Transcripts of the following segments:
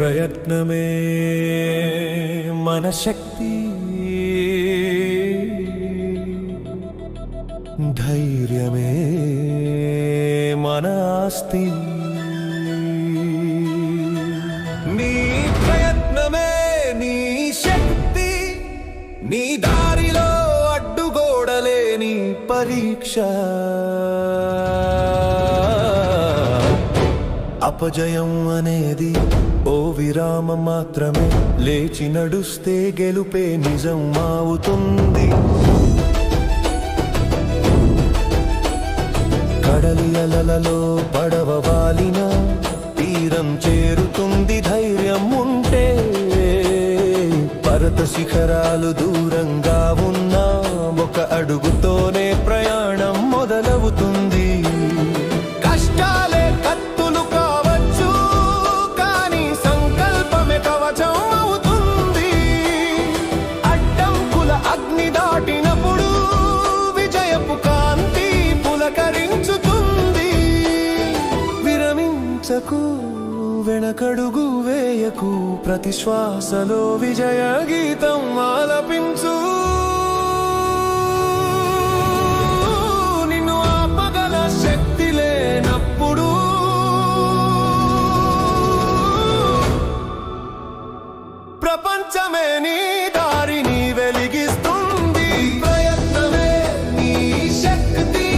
ప్రయత్నమే మన శక్తి, ధైర్యమే మన ఆస్తి. నీ ప్రయత్నమే నీ శక్తి, నీ దారిలో అడ్డుగోడలేని పరీక్ష. అపజయం అనేది ఓ విరామం మాత్రమే, లేచి నడుస్తే గెలుపే నిజం అవుతుంది. కడలి అలలలో పడవ వాలిన తీరం చేరుతుంది ధైర్యం ఉంటే. పర్వత శిఖరాలు దూరంగా ఉన్నా ఒక అడుగుతోనే ప్రయాణం మొదలవుతుంది. కష్టాలే కత్తులు కావచ్చు, కానీ సంకల్పమే కవచం అవుతుంది. అడ్డంకుల అగ్ని దాటినప్పుడు విజయపు కాంతి పులకరించుతుంది. విరమించకు, వెనకడుగు వేయకు, ప్రతి శ్వాసలో విజయ గీతం ఆలపించు. నిన్ను ఆపగల శక్తి లేనప్పుడు ప్రపంచమే నీ దారిని వెలిగిస్తుంది. ప్రయత్నమే నీ శక్తి,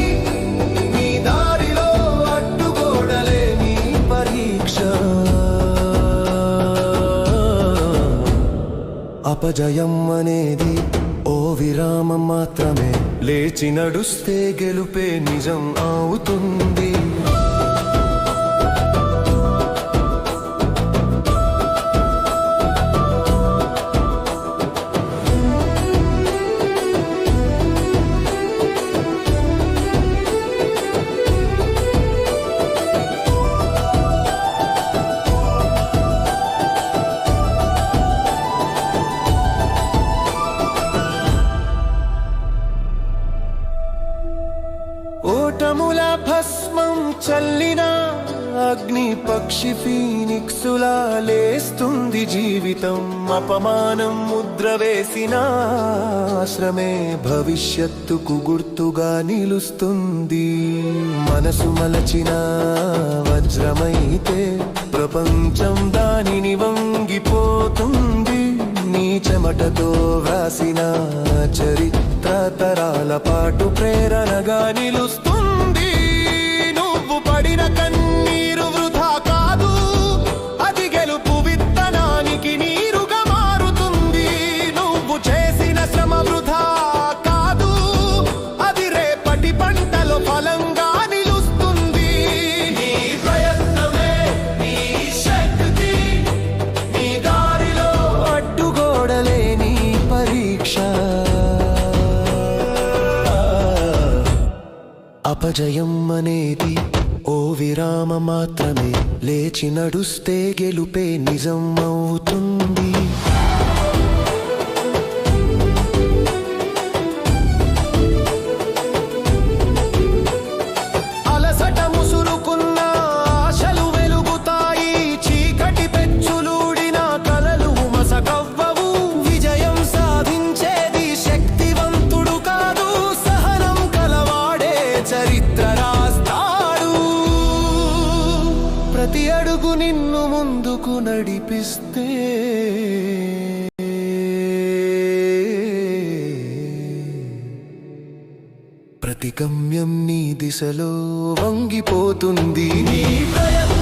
నీ దారిలో అడ్డుగోడలే నీ పరీక్ష. అపజయం అనేది ఓ విరామం మాత్రమే, లేచి నడుస్తే గెలుపే నిజం అవుతుంది. ఓటముల భస్మం చల్లిన అగ్ని పక్షి ఫీనిక్సులా లేస్తుంది జీవితం. అపమానం ముద్ర వేసిన ఆశ్రమే భవిష్యత్తుకు గుర్తుగా నిలుస్తుంది. మనసు మలచిన వజ్రమైతే ప్రపంచం దానిని వంగిపోతుంది. నీ చెమటతో వ్రాసిన చరిత్ర తరాల పాటు ప్రేరణగా నిలుస్తుంది. నువ్వు పడిన కన్నీరు వృధా కాదు, అది గెలుపు విత్తనానికి నీరుగా మారుతుంది. నువ్వు చేసిన శ్రమ వృధా కాదు, అది రేపటి పంటలో ఫలంగా నిలుస్తుంది. నీ ప్రయత్నమే నీ శక్తి, నీ దారిలో అడ్డుగోడలే నీ పరీక్ష. అపజయం అనేది ఓ విరామం మాత్రమే, లేచి నడుస్తే గెలుపే నిజం అవుతుంది. అలసట ముసురుకున్న ఆశలు వెలుగుతాయి, చీకటి పెచ్చులూడిన కలలు మసకవ్వవు. విజయం సాధించేది శక్తివంతుడు కాదు, సహనం కలవాడే చరిత్ర రాస్తాడు. ప్రతి అడుగు నిన్ను ముందుకు నడిపిస్తే ప్రతి గమ్యం నీ దిశలో వంగిపోతుంది. నీ ప్రయత్నం